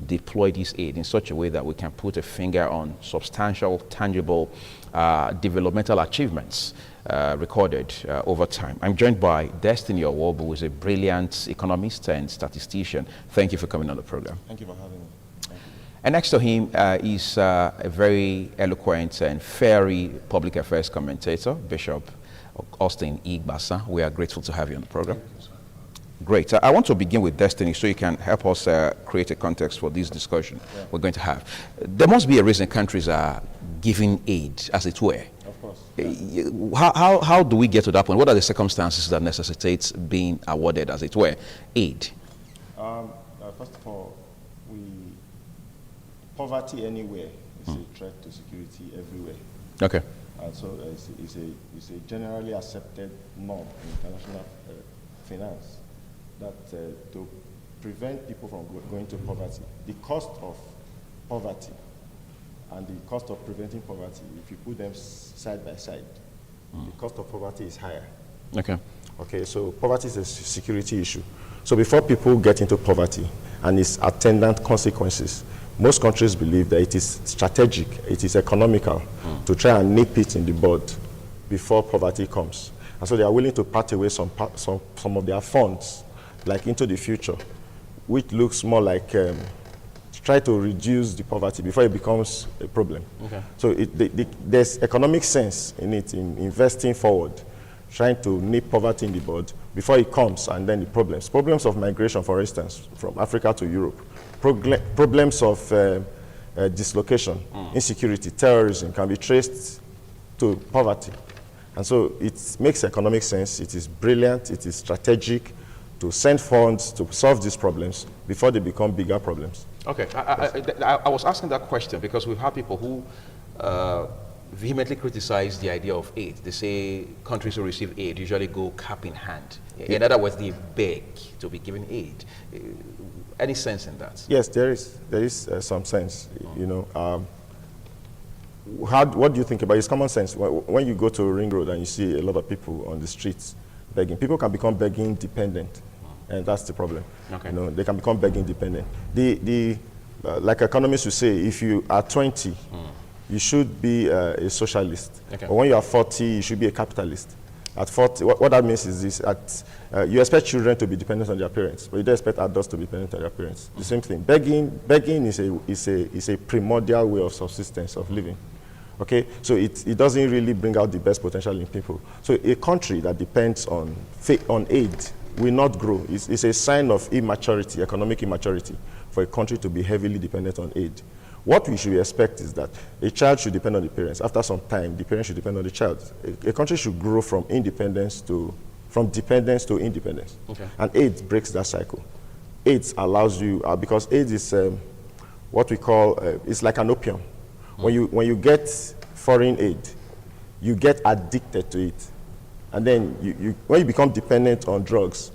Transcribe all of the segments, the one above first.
deploy this aid in such a way that we can put a finger on substantial, tangible developmental achievements recorded over time. I'm joined by Destiny Owobu, who is a brilliant economist and statistician. Thank you for coming on the program. Thank you for having me. And next to him is a very eloquent and fiery public affairs commentator, Bishop Austin Igbasa. We are grateful to have you on the program. Great. I want to begin with Destiny so you can help us create a context for this discussion we're going to have. There must be a reason countries are giving aid, as it were. Of course. How do we get to that point? What are the circumstances that necessitates being awarded, as it were, aid? First of all, poverty anywhere is a threat to security everywhere. Okay. And so it's a generally accepted norm in international finance that to prevent people from going to poverty, the cost of poverty and the cost of preventing poverty, if you put them side by side, the cost of poverty is higher. Okay. Okay, so poverty is a security issue. So before people get into poverty and its attendant consequences, most countries believe that it is strategic, it is economical to try and nip it in the bud before poverty comes. And so they are willing to part away some of their funds, like into the future, which looks more like try to reduce the poverty before it becomes a problem. Okay. So there's economic sense in it, in investing forward, trying to nip poverty in the bud before it comes, and then the problems. Problems of migration, for instance, from Africa to Europe. Problems of dislocation, insecurity, terrorism can be traced to poverty. And so it makes economic sense, it is brilliant, it is strategic to send funds to solve these problems before they become bigger problems. Okay, I was asking that question because we've had people who vehemently criticize the idea of aid. They say countries who receive aid usually go cap in hand. In other words, they beg to be given aid. Any sense in that? Yes, there is some sense. You know, what do you think about it? It's common sense. When you go to Ring Road and you see a lot of people on the streets begging, people can become begging dependent, and that's the problem. Okay. You know, they can become begging dependent. Like economists will say, if you are 20, you should be a socialist. Okay. But when you are 40, you should be a capitalist. At 40, what that means is this: you expect children to be dependent on their parents, but you don't expect adults to be dependent on their parents. The same thing. Begging is a primordial way of subsistence, of living. Okay, so it doesn't really bring out the best potential in people. So a country that depends on aid will not grow. It's a sign of immaturity, economic immaturity, for a country to be heavily dependent on aid. What we should expect is that a child should depend on the parents. After some time, the parents should depend on the child. A country should grow from dependence to independence. Okay. And aid breaks that cycle. Aid allows you, because aid is what we call, it's like an opium. When you get foreign aid, you get addicted to it. And then when you become dependent on drugs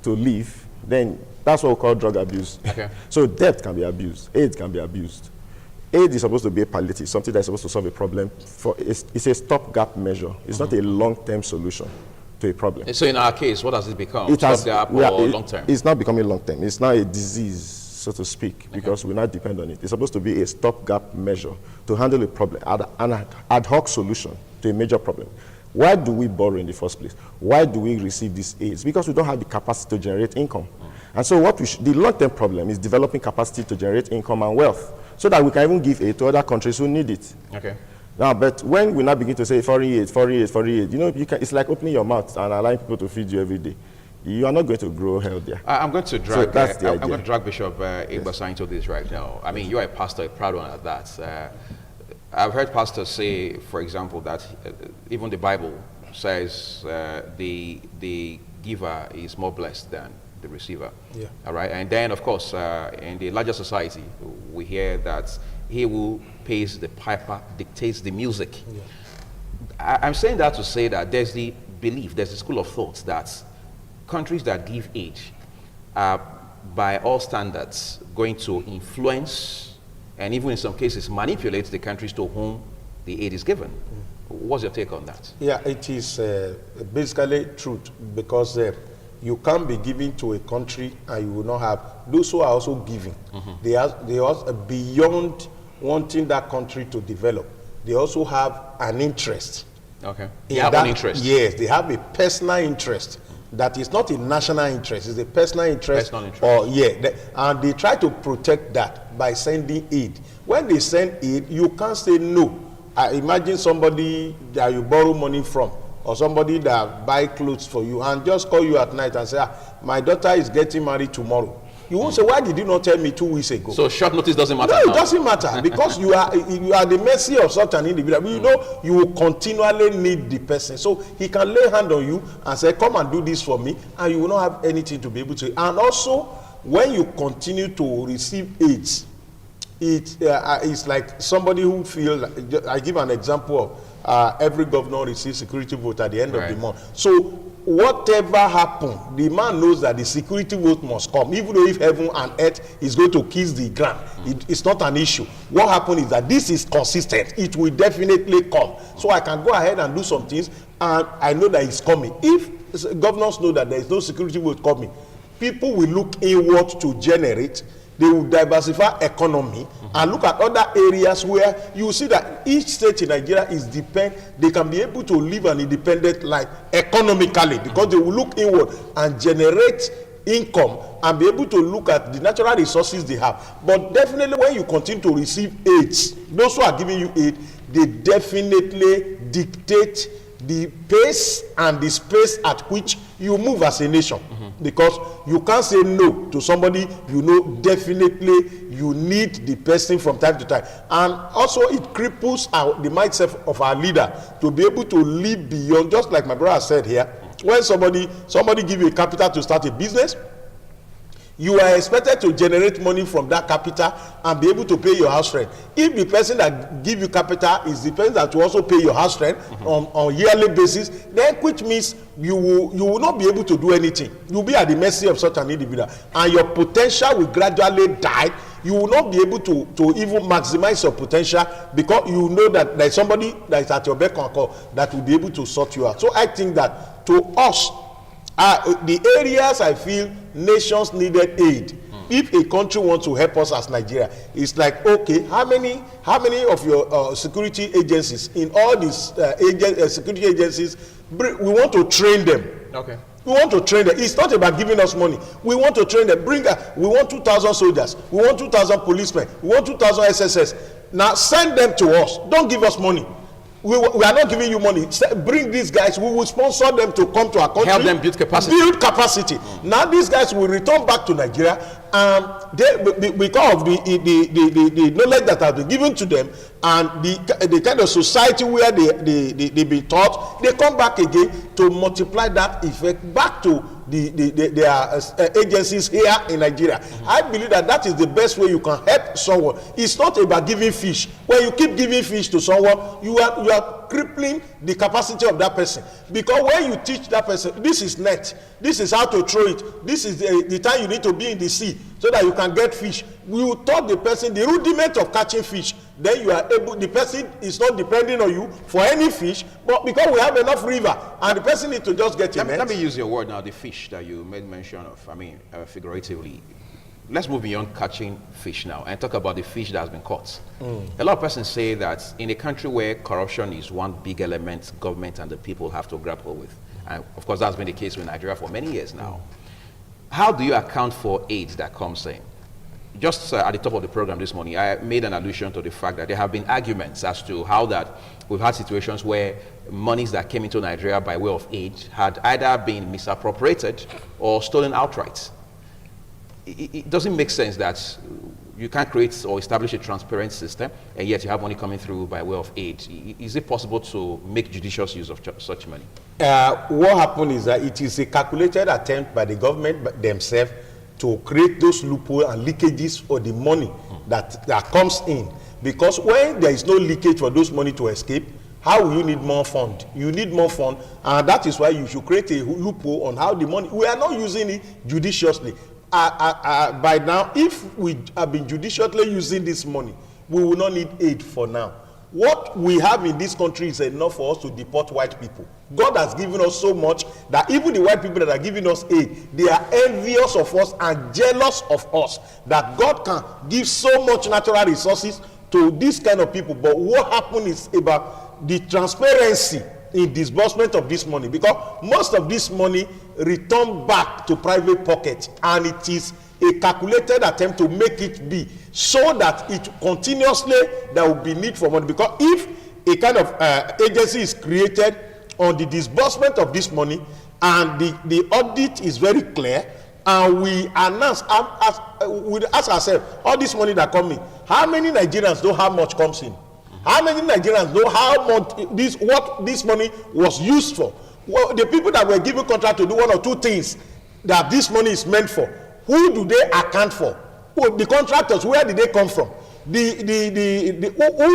to live, then that's what we call drug abuse. Okay. So debt can be abused, aid can be abused. Aid is supposed to be a palliative, something that's supposed to solve a problem. It's a stopgap measure. It's not a long-term solution to a problem. So in our case, what does it become? Stopgap or long-term? It's not becoming long-term. It's not a disease, so to speak, because we not depend on it. It's supposed to be a stopgap measure to handle a problem, an ad hoc solution to a major problem. Why do we borrow in the first place? Why do we receive these aids? Because we don't have the capacity to generate income. And so the long-term problem is developing capacity to generate income and wealth so that we can even give aid to other countries who need it. Okay. Now, but when we now begin to say foreign aid, you know, it's like opening your mouth and allowing people to feed you every day. You are not going to grow healthier. I'm going to drag. So that's the idea. I'm going to drag Bishop Igbasa into this right now. I mean, you are a pastor, a proud one at that. I've heard pastors say, for example, that even the Bible says the giver is more blessed than the receiver. Yeah. All right. And then, of course, in the larger society, we hear that he who pays the piper dictates the music. Yeah. I'm saying that to say that there's the belief, there's the school of thought that countries that give aid are, by all standards, going to influence and even in some cases manipulate the countries to whom the aid is given. What's your take on that? Yeah, it is basically truth because You can't be giving to a country and you will not have those who are also giving. They are beyond wanting that country to develop. They also have an interest. Okay. They have an interest. Yes, they have a personal interest. That is not a national interest, it's a personal interest. And they try to protect that by sending aid. When they send aid, you can't say no. Imagine somebody that you borrow money from, or somebody that buy clothes for you and just call you at night and say, my daughter is getting married tomorrow. You won't say, why did you not tell me 2 weeks ago? So short notice doesn't matter. No, it doesn't matter, because you are the mercy of such an individual. You know you will continually need the person. So he can lay hand on you and say, come and do this for me, and you will not have anything to be able to. And also, when you continue to receive aids, it's like somebody who feels, I give an example of every governor receives security vote at the end of the month. So whatever happens, the man knows that the security vote must come, even though if heaven and earth is going to kiss the ground. It's not an issue. What happens is that this is consistent. It will definitely come. So I can go ahead and do some things, and I know that it's coming. If governors know that there is no security vote coming, people will look inward to generate. They will diversify economy and look at other areas where you see that each state in Nigeria is they can be able to live an independent life economically, because they will look inward and generate income and be able to look at the natural resources they have. But definitely when you continue to receive aids, those who are giving you aid, they definitely dictate the pace and the space at which you move as a nation. Because you can't say no to somebody you know definitely you need the person from time to time. And also it cripples the mindset of our leader to be able to live beyond, just like my brother said here. When somebody give you a capital to start a business, you are expected to generate money from that capital and be able to pay your house rent. If the person that give you capital is the person that will also pay your house rent on yearly basis, then which means you will not be able to do anything. You'll be at the mercy of such an individual, and your potential will gradually die. You will not be able to even maximize your potential, because you know that there's somebody that is at your beck and call that will be able to sort you out. So I think that to us, the areas I feel nations needed aid. If a country wants to help us as Nigeria, it's like, okay, how many of your security agencies in all these security agencies, we want to train them. Okay. We want to train them. It's not about giving us money. We want to train them. We want 2,000 soldiers. We want 2,000 policemen. We want 2,000 SSS. Now send them to us. Don't give us money. We are not giving you money. Bring these guys. We will sponsor them to come to our country. Help them build capacity. Build capacity. Now these guys will return back to Nigeria, and because of the knowledge that has been given to them and the kind of society where they be taught, they come back again to multiply that effect back to their agencies here in Nigeria. I believe that is the best way you can help someone. It's not about giving fish. When you keep giving fish to someone, you are crippling the capacity of that person. Because when you teach that person, this is net, this is how to throw it, this is the time you need to be in the sea so that you can get fish. You taught the person the rudiment of catching fish. Then you are able, the person is not depending on you for any fish, but because we have enough river and the person needs to just get a net. Let me use your word now, the fish that you made mention of, figuratively. Let's move beyond catching fish now and talk about the fish that has been caught. A lot of persons say that in a country where corruption is one big element government and the people have to grapple with, and of course that's been the case with Nigeria for many years now, how do you account for aid that comes in? Just at the top of the program this morning, I made an allusion to the fact that there have been arguments as to how that we've had situations where monies that came into Nigeria by way of aid had either been misappropriated or stolen outright. It doesn't make sense that you can't create or establish a transparent system and yet you have money coming through by way of aid. Is it possible to make judicious use of such money? What happened is that it is a calculated attempt by the government themselves to create those loopholes and leakages for the money that comes in. Because when there is no leakage for those money to escape, how will you need more fund? You need more fund, and that is why you should create a loophole on how the money, we are not using it judiciously. By now, if we have been judiciously using this money, we will not need aid for now. what we have in this country is enough for us to deport white people. God has given us so much that even the white people that are giving us aid, they are envious of us and jealous of us, that God can give so much natural resources to this kind of people. But what happened is about the transparency in disbursement of this money, because most of this money return back to private pockets, and it is a calculated attempt to make it be so that it continuously there will be need for money. Because if a kind of agency is created on the disbursement of this money and the audit is very clear, and we announce, we ask ourselves, all this money that comes in, how many Nigerians know how much comes in? How many Nigerians know how much what this money was used for? Well, the people that were given contract to do one or two things that this money is meant for, who do they account for? Well, the contractors, where did they come from? Who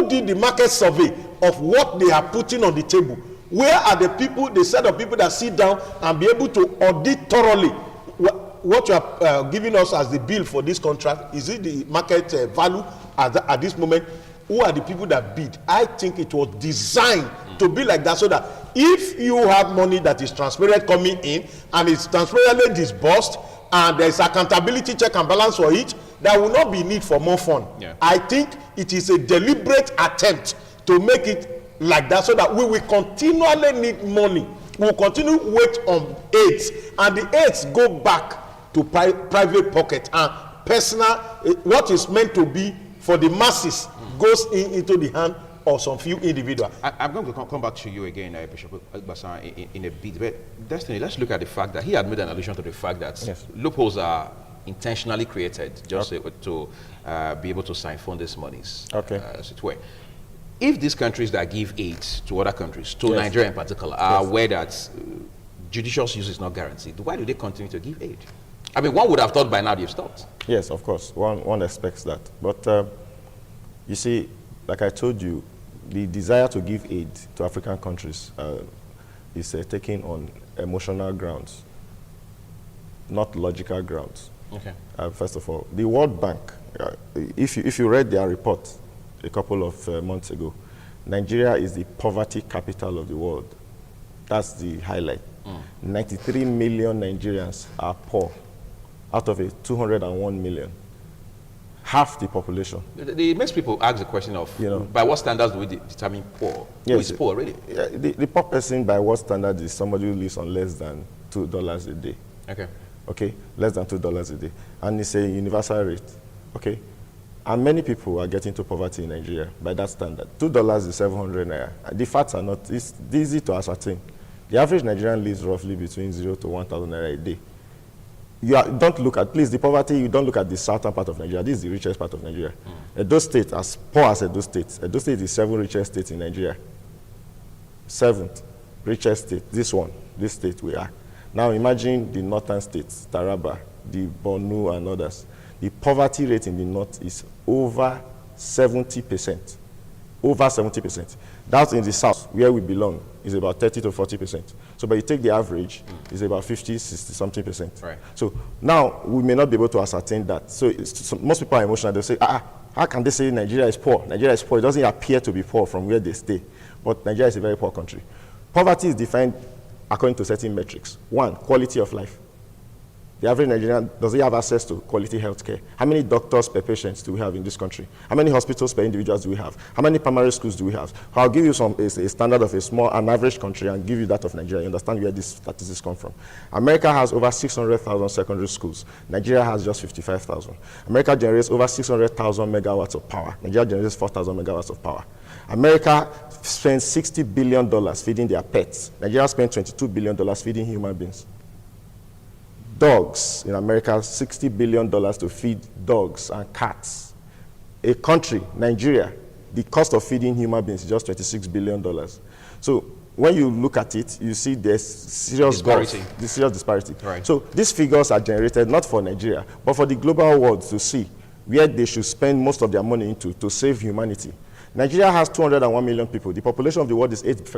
did the market survey of what they are putting on the table? Where are the people, the set of people that sit down and be able to audit thoroughly what you are giving us as the bill for this contract? Is it the market value at this moment? Who are the people that bid? I think it was designed to be like that, so that if you have money that is transparent coming in and it's transparently disbursed and there's accountability check and balance for it, there will not be need for more fund. Yeah. I think it is a deliberate attempt to make it like that, so that we will continually need money. We will continue to wait on aids, and the aids go back to private pocket, and personal, what is meant to be for the masses goes into the hand of some few individuals. I'm going to come back to you again, Bishop Igbasan, in a bit. But Destiny, let's look at the fact that he had made an allusion to the fact that loopholes are intentionally created just to be able to siphon these monies. As it were. If these countries that give aid to other countries, to Nigeria in particular, are aware that judicious use is not guaranteed, why do they continue to give aid? I mean, one would have thought by now they've stopped. Yes, of course. One expects that. But you see, like I told you, the desire to give aid to African countries is taken on emotional grounds, not logical grounds. First of all, the World Bank, if you read their report a couple of months ago, Nigeria is the poverty capital of the world. That's the highlight. 93 million Nigerians are poor out of a 201 million. Half the population. It makes people ask the question of, by what standards do we determine poor? Who is poor, really? The poor person, by what standard, is somebody who lives on less than $2 a day. Okay, less than $2 a day. And it's a universal rate. Okay. And many people are getting to poverty in Nigeria by that standard. $2 is 700 naira. The facts are not, it's easy to ascertain. The average Nigerian lives roughly between 0 to 1,000 naira a day. Don't look at, please, the poverty, you don't look at the southern part of Nigeria. This is the richest part of Nigeria. Edo State, as poor as Edo State. Edo State is the 7th richest state in Nigeria. 7th richest state, this state we are. Now imagine the northern states, Taraba, the Borno and others. The poverty rate in the north is over 70%. Over 70%. That's in the south, where we belong, is about 30 to 40%. So, but you take the average, it's about 50, 60 something percent. Right. So now we may not be able to ascertain that. So, most people are emotional. They say, how can they say Nigeria is poor? Nigeria is poor. It doesn't appear to be poor from where they stay. But Nigeria is a very poor country. Poverty is defined according to certain metrics. 1, quality of life. The average Nigerian, does he have access to quality health care? How many doctors per patient do we have in this country? How many hospitals per individuals do we have? How many primary schools do we have? I'll give you a standard of an average country and give you that of Nigeria. You understand where these statistics come from. America has over 600,000 secondary schools. Nigeria has just 55,000. America generates over 600,000 megawatts of power. Nigeria generates 4,000 megawatts of power. America spends $60 billion feeding their pets. Nigeria spends $22 billion feeding human beings. Dogs in America, $60 billion to feed dogs and cats. A country, Nigeria, the cost of feeding human beings is just $26 billion. So when you look at it, you see there's serious disparity. Right. So these figures are generated not for Nigeria, but for the global world to see where they should spend most of their money into to save humanity. Nigeria has 201 million people. The population of the world is 8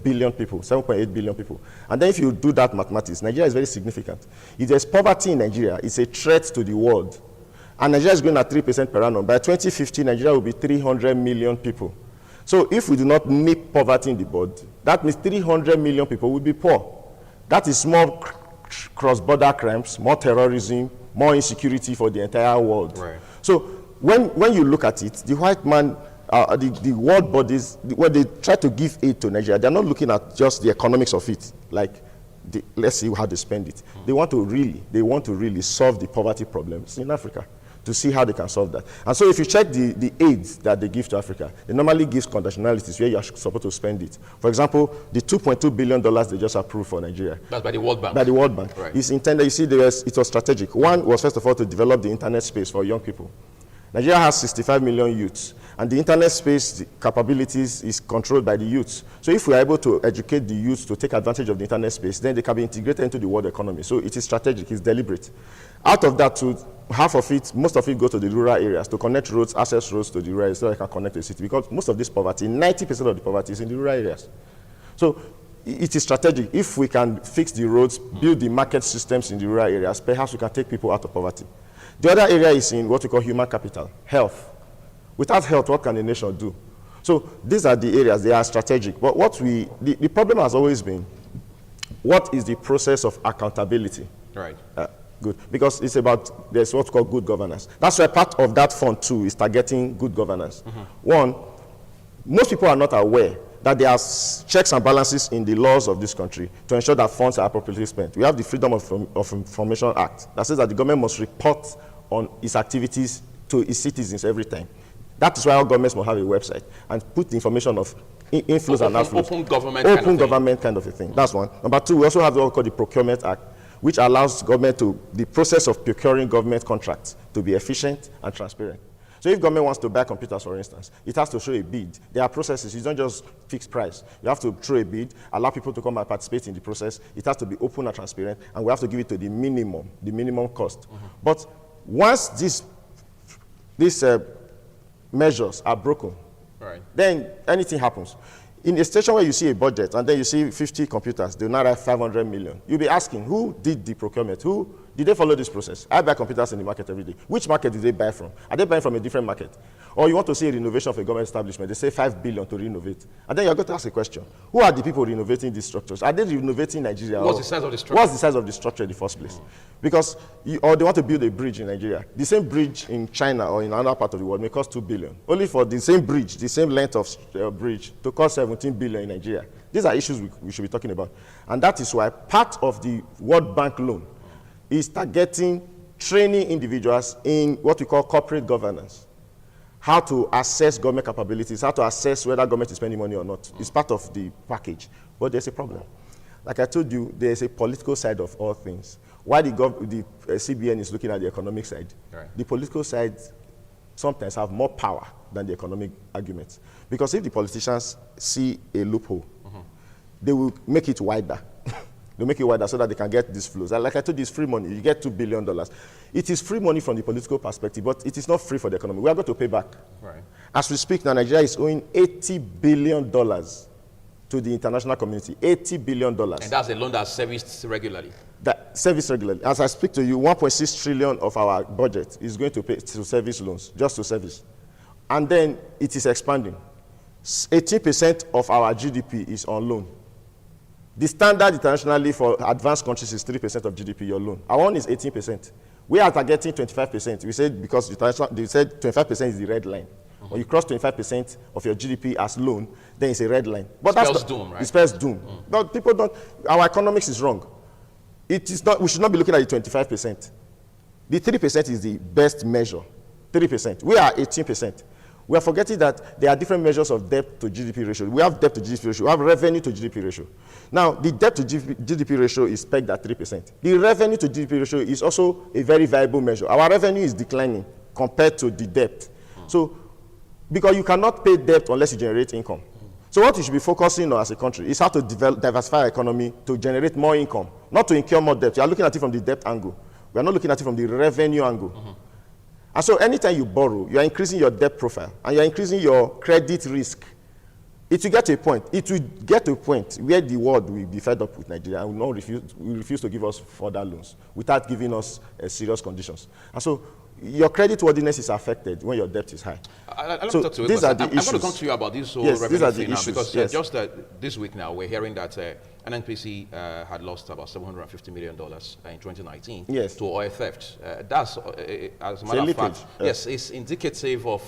billion people, 7.8 billion people. And then if you do that mathematics, Nigeria is very significant. If there's poverty in Nigeria, it's a threat to the world. And Nigeria is growing at 3% per annum. By 2050, Nigeria will be 300 million people. So if we do not nip poverty in the bud, that means 300 million people will be poor. That is more cross-border crimes, more terrorism, more insecurity for the entire world. Right. So when you look at it, the white man, the world bodies, when they try to give aid to Nigeria, they're not looking at just the economics of it, like let's see how they spend it. They want to really solve the poverty problems in Africa, to see how they can solve that. And so if you check the aids that they give to Africa, they normally give conditionalities where you're supposed to spend it. For example, the $2.2 billion they just approved for Nigeria. That's by the World Bank. By the World Bank. Right. It's intended, you see, it was strategic. One was, first of all, to develop the internet space for young people. Nigeria has 65 million youths, and the internet space, the capabilities is controlled by the youths. So if we are able to educate the youths to take advantage of the internet space, then they can be integrated into the world economy. So it is strategic, it's deliberate. Out of that, too, half of it, most of it go to the rural areas to connect roads, access roads to the rural areas so they can connect to the city. Because most of this poverty, 90% of the poverty is in the rural areas. So it is strategic. If we can fix the roads, build the market systems in the rural areas, perhaps we can take people out of poverty. The other area is in what we call human capital, health. Without health, what can a nation do? So these are the areas, they are strategic. But the problem has always been, what is the process of accountability? Right. Good, because it's about, there's what's called good governance. That's why part of that fund too is targeting good governance. One, most people are not aware that there are checks and balances in the laws of this country to ensure that funds are appropriately spent. We have the Freedom of Information Act that says that the government must report on its activities to its citizens every time. That is why all governments must have a website and put the information of inflows and outflows. Open government kind of a thing. That's one. Number two, we also have what we call the Procurement Act, which allows government the process of procuring government contracts to be efficient and transparent. So if government wants to buy computers, for instance, it has to show a bid. There are processes. You don't just fix price. You have to throw a bid, allow people to come and participate in the process. It has to be open and transparent, and we have to give it to the minimum cost. But once these measures are broken, right, then anything happens. In a station where you see a budget and then you see 50 computers, they will now write 500 million. You'll be asking, who did the procurement? Did they follow this process? I buy computers in the market every day. Which market did they buy from? Are they buying from a different market? Or you want to see a renovation of a government establishment, they say 5 billion to renovate. And then you're going to ask a question. Who are the people renovating these structures? Are they renovating Nigeria? What's the size of the structure? What's the size of the structure in the first place? Because, or they want to build a bridge in Nigeria. The same bridge in China or in another part of the world may cost 2 billion. Only for the same bridge, the same length of bridge, to cost 17 billion in Nigeria. These are issues we should be talking about. And that is why part of the World Bank loan is targeting training individuals in what we call corporate governance. How to assess government capabilities, how to assess whether government is spending money or not. It's part of the package. But there's a problem. Like I told you, there's a political side of all things. Why the CBN is looking at the economic side, right, the political side sometimes have more power than the economic arguments. Because if the politicians see a loophole, they will make it wider. They'll make it wider so that they can get these flows. And like I told you, it's free money. You get $2 billion. It is free money from the political perspective, but it is not free for the economy. We are going to pay back. Right. As we speak now, Nigeria is owing $80 billion to the international community. $80 billion. And that's a loan that's serviced regularly. That service regularly. As I speak to you, 1.6 trillion of our budget is going to pay to service loans, just to service. And then it is expanding. 18% of our GDP is on loan. The standard internationally for advanced countries is 3% of GDP, your loan. Our own is 18%. We are targeting 25%. We said because they said 25% is the red line. When you cross 25% of your GDP as loan, then it's a red line. But spells doom, right? It spells doom. But people don't, our economics is wrong. It is not, we should not be looking at the 25%. The 3% is the best measure. 3%. We are 18%. We are forgetting that there are different measures of debt to GDP ratio. We have debt to GDP ratio. We have revenue to GDP ratio. Now, the debt to GDP ratio is pegged at 3%. The revenue to GDP ratio is also a very viable measure. Our revenue is declining compared to the debt. So, because you cannot pay debt unless you generate income. So what you should be focusing on as a country is how to diversify our economy to generate more income, not to incur more debt. You are looking at it from the debt angle. We are not looking at it from the revenue angle. And so anytime you borrow, you are increasing your debt profile and you are increasing your credit risk. It will get to a point. It will get to a point where the world will be fed up with Nigeria and will refuse to give us further loans without giving us serious conditions. And so your creditworthiness is affected when your debt is high. So these are the issues. I'm going to come to you about this whole Yes, these are the thing now, issues. because Yes. just this week now, we're hearing that NNPC had lost about $750 million in 2019 Yes. to oil theft. That's, as a matter of leakage. fact, yes, it's indicative of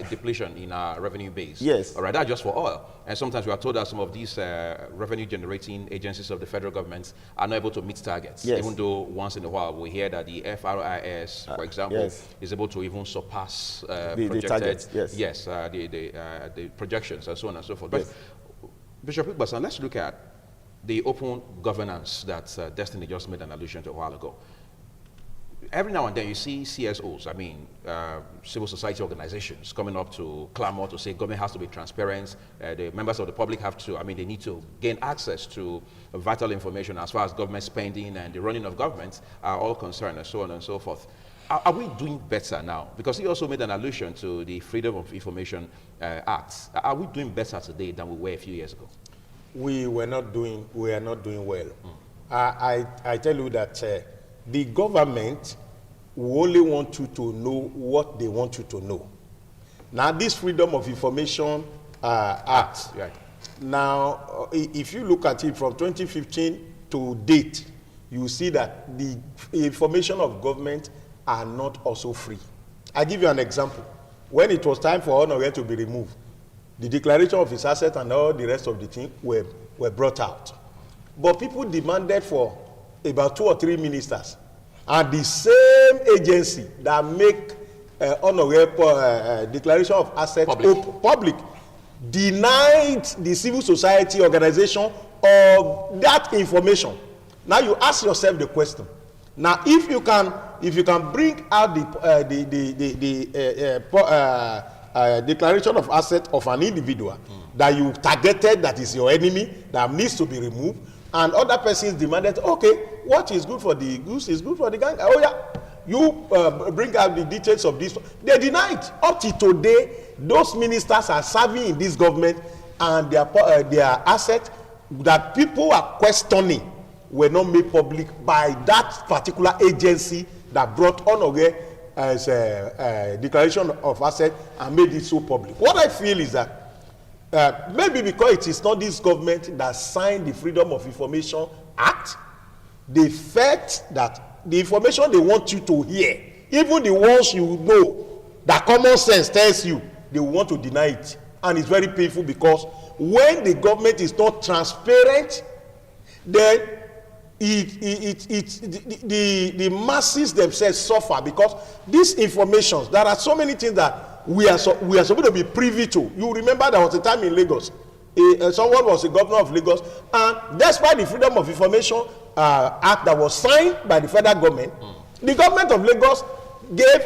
depletion in our revenue base. Yes. All right, that's just for oil. And sometimes we are told that some of these revenue-generating agencies of the federal government are not able to meet targets, Yes. even though once in a while we hear that the FRIS, for example, yes. is able to even surpass The projected, targets, yes. yes, the projections and so on and so forth. But Yes. Bishop Igbasan, let's look at the open governance that Destiny just made an allusion to a while ago. Every now and then you see CSOs, I mean, civil society organizations coming up to clamor to say government has to be transparent, the members of the public have to, I mean, they need to gain access to vital information as far as government spending and the running of government are all concerned, and so on and so forth. Are we doing better now? Because he also made an allusion to the Freedom of Information Act. Are we doing better today than we were a few years ago? We are not doing well. I tell you that the government will only want you to know what they want you to know. Now, this Freedom of Information Act, Right. now, if you look at it from 2015 to date, you see that the information of government are not also free. I give you an example. When it was time for Honoré to be removed, the declaration of his asset and all the rest of the thing were brought out. But people demanded for about 2 or 3 ministers. And the same agency that make Honoré declaration of asset public denied the civil society organization of that information. Now you ask yourself the question. Now, if you can bring out the declaration of asset of an individual that you targeted, that is your enemy, that needs to be removed, and other persons demanded, okay, what is good for the goose is good for the gang. Oh yeah, you bring out the details of this. They denied. Up to today, those ministers are serving in this government, and their assets that people are questioning were not made public by that particular agency that brought Honoré as a declaration of asset and made it so public. What I feel is that maybe because it is not this government that signed the Freedom of Information Act, they felt that the information they want you to hear, even the ones you know, that common sense tells you, they want to deny it. And it's very painful, because when the government is not transparent, then the masses themselves suffer, because these informations, there are so many things that we are supposed to be privy to. You remember there was a time in Lagos, someone was the governor of Lagos, and despite the Freedom of Information Act that was signed by the federal government, the government of Lagos gave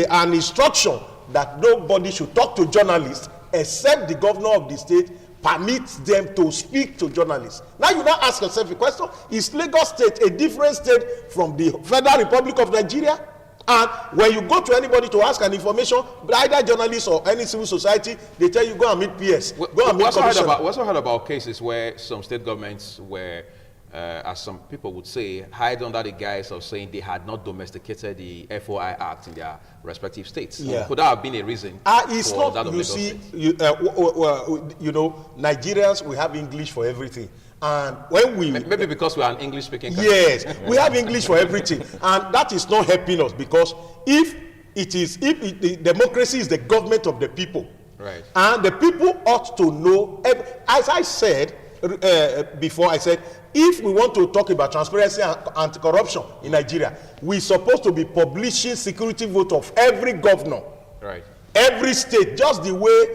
an instruction that nobody should talk to journalists except the governor of the state permits them to speak to journalists. Now you now ask yourself a question: is Lagos State a different state from the Federal Republic of Nigeria? And when you go to anybody to ask an information, either journalists or any civil society, they tell you go and meet PS. Go and meet commissioner. We also heard about cases where some state governments were, as some people would say, hide under the guise of saying they had not domesticated the FOI Act in their respective states. Yeah. Could that have been a reason It's for not, that of you Lagos see, State? you know, Nigerians, we have English for everything. And when we... Maybe because we are an English-speaking country. Yes, we have English for everything. And that is not helping us, because if the democracy is the government of the people, right, and the people ought to know, as I said before, I said, if we want to talk about transparency and anti-corruption in Nigeria, we're supposed to be publishing security vote of every governor. Right. Every state, just the way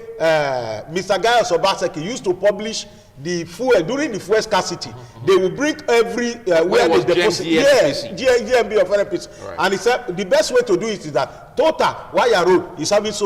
Mr. Gaius Obaseki used to publish the fuel during the fuel scarcity. They will bring every where they deposit. Yes, GMB of NPC. Right. And he said the best way to do it is that total wire road is having so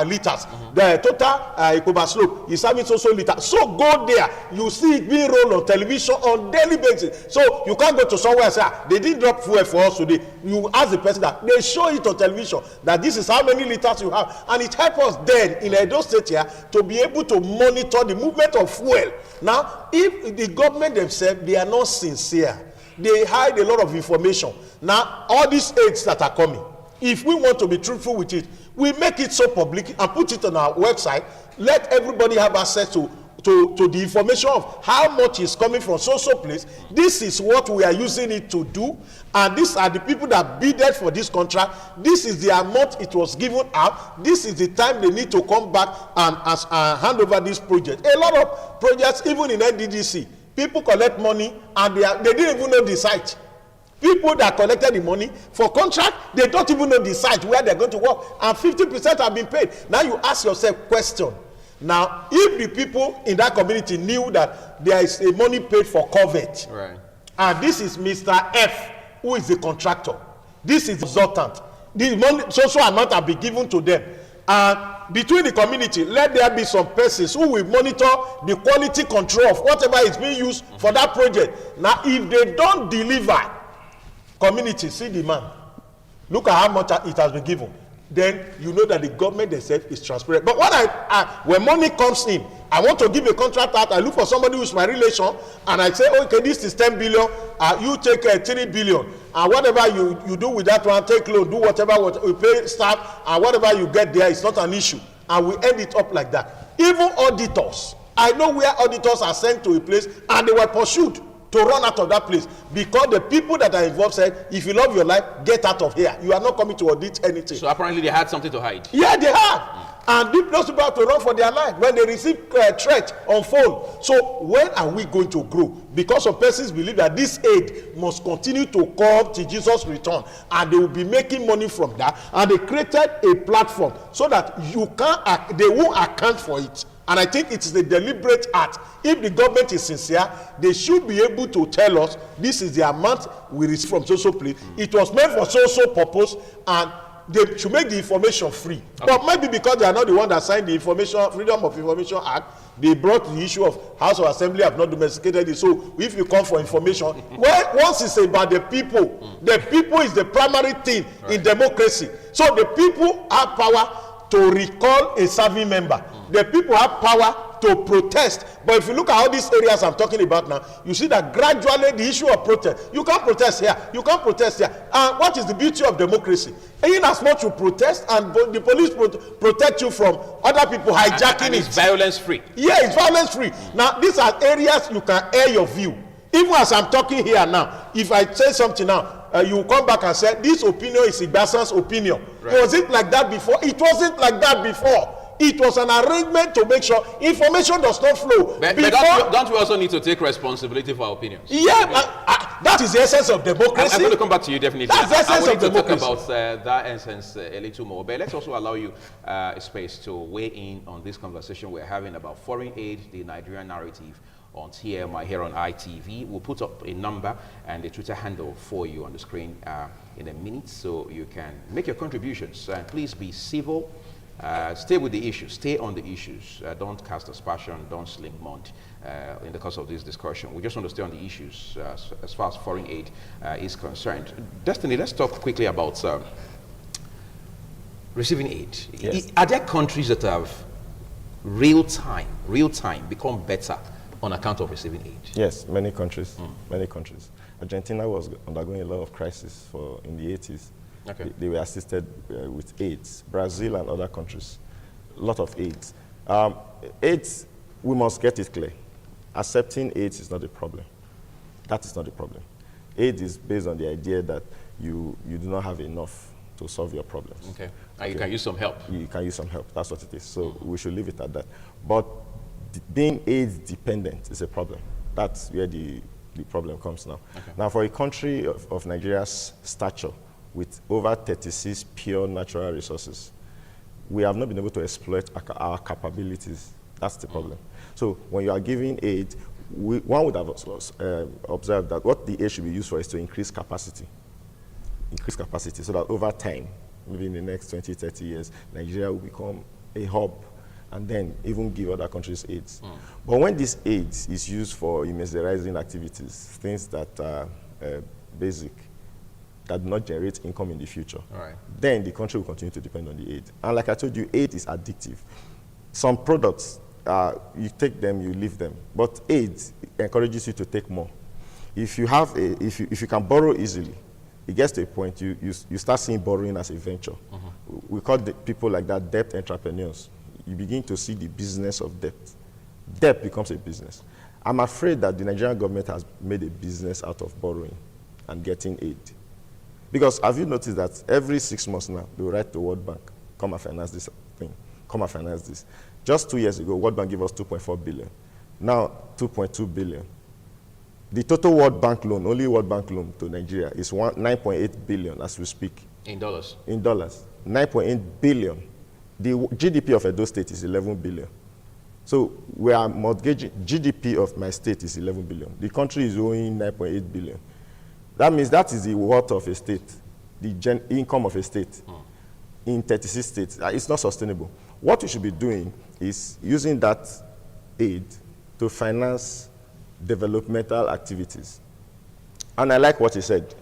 liters. The total Ikoba slope is having so liters. So go there, you see it being rolled on television on daily basis. So you can't go to somewhere and say, they didn't drop fuel for us today. You ask the person that they show it on television that this is how many liters you have, and it helps us then in Edo State here to be able to monitor the movement of fuel. Now, if the government themselves, they are not sincere, they hide a lot of information. Now, all these aids that are coming, if we want to be truthful with it, we make it so public and put it on our website. Let everybody have access to the information of how much is coming from so place. This is what we are using it to do, and these are the people that bidded for this contract. This is the amount it was given out. This is the time they need to come back and hand over this project. A lot of projects, even in NDDC, people collect money and they didn't even know the site. People that collected the money for contract, they don't even know the site where they're going to work, and 50% have been paid. Now you ask yourself question. Now, if the people in that community knew that there is a money paid for covet, right, and this is Mr. F, who is the contractor, this is the consultant, the money, social amount have been given to them, and between the community, let there be some persons who will monitor the quality control of whatever is being used for that project. Now, if they don't deliver, community, see the man, look at how much it has been given. Then you know that the government themselves is transparent. But when money comes in, I want to give a contract out, I look for somebody who's my relation, and I say, okay, this is 10 billion, you take 3 billion, and whatever you do with that one, take loan, do whatever you pay staff, and whatever you get there, it's not an issue. And we end it up like that. Even auditors, I know where auditors are sent to a place, and they were pursued to run out of that place because the people that are involved said, if you love your life, get out of here. You are not coming to audit anything. So apparently they had something to hide. Yeah, they had. And those people have to run for their life when they receive threat on phone. So when are we going to grow? Because some persons believe that this aid must continue to come till Jesus return, and they will be making money from that. And they created a platform so that they won't account for it. And I think it is a deliberate act. If the government is sincere, they should be able to tell us this is the amount we receive from social place. It was meant for social purpose, and they should make the information free. Okay. But maybe because they are not the one that signed the Freedom of Information Act, they brought the issue of House of Assembly have not domesticated it. So if you come for information, once it's about the people is the primary thing in democracy. So the people have power to recall a serving member. The people have power to protest. But if you look at all these areas I'm talking about now, you see that gradually the issue of protest, you can't protest here, you can't protest here. And what is the beauty of democracy? In as much you protest, and the police protect you from other people hijacking and it's violence free. Yeah, it's violence free. Now, these are areas you can air your view. Even as I'm talking here now, if I say something now, you come back and say, this opinion is Igbasan's opinion. Right. Was it like that before? It wasn't like that before. It was an arrangement to make sure information does not flow. But don't we also need to take responsibility for our opinions? Yeah, that is the essence of democracy. I'm going to come back to you definitely. That's the essence of democracy. Talk about that essence a little more. But let's also allow you space to weigh in on this conversation we're having about foreign aid, the Nigerian narrative, on TMI here on ITV. We'll put up a number and a Twitter handle for you on the screen in a minute, so you can make your contributions. Please be civil. Stay with the issues. Stay on the issues. Don't cast aspersion. Don't sling mud in the course of this discussion. We just want to stay on the issues as far as foreign aid is concerned. Destiny, let's talk quickly about receiving aid. Yes. Are there countries that have real time become better on account of receiving aid? Yes, many countries. Many countries. Argentina was undergoing a lot of crisis in the 80s. Okay. They were assisted with AIDS. Brazil and other countries, a lot of AIDS. AIDS, we must get it clear. Accepting AIDS is not a problem. That is not the problem. AIDS is based on the idea that you do not have enough to solve your problems. Okay. And you can use some help. You can use some help. That's what it is. So we should leave it at that. But being AIDS dependent is a problem. That's where the problem comes now. Okay. Now, for a country of Nigeria's stature, with over 36 pure natural resources, we have not been able to exploit our capabilities. That's the problem. So when you are giving aid, one would have observed that what the aid should be used for is to increase capacity. Increase capacity so that over time, maybe in the next 20, 30 years, Nigeria will become a hub and then even give other countries aids. But when this aid is used for immunizing activities, things that are basic, that do not generate income in the future, then the country will continue to depend on the aid. And like I told you, aid is addictive. Some products, you take them, you leave them. But aid encourages you to take more. If you have if you can borrow easily, it gets to a point you start seeing borrowing as a venture. We call the people like that debt entrepreneurs. You begin to see the business of debt. Debt becomes a business. I'm afraid that the Nigerian government has made a business out of borrowing and getting aid. Because have you noticed that every 6 months now, they will write to World Bank, come and finance this thing, come and finance this. Just 2 years ago, World Bank gave us 2.4 billion. Now, 2.2 billion. The total World Bank loan, only World Bank loan to Nigeria is 9.8 billion as we speak. In dollars? In dollars. 9.8 billion. The GDP of Edo State is 11 billion. So we are mortgaging, GDP of my state is 11 billion. The country is owing 9.8 billion. That means that is the worth of a state, the income of a state in 36 states. It's not sustainable. What we should be doing is using that aid to finance developmental activities. And I like what he said.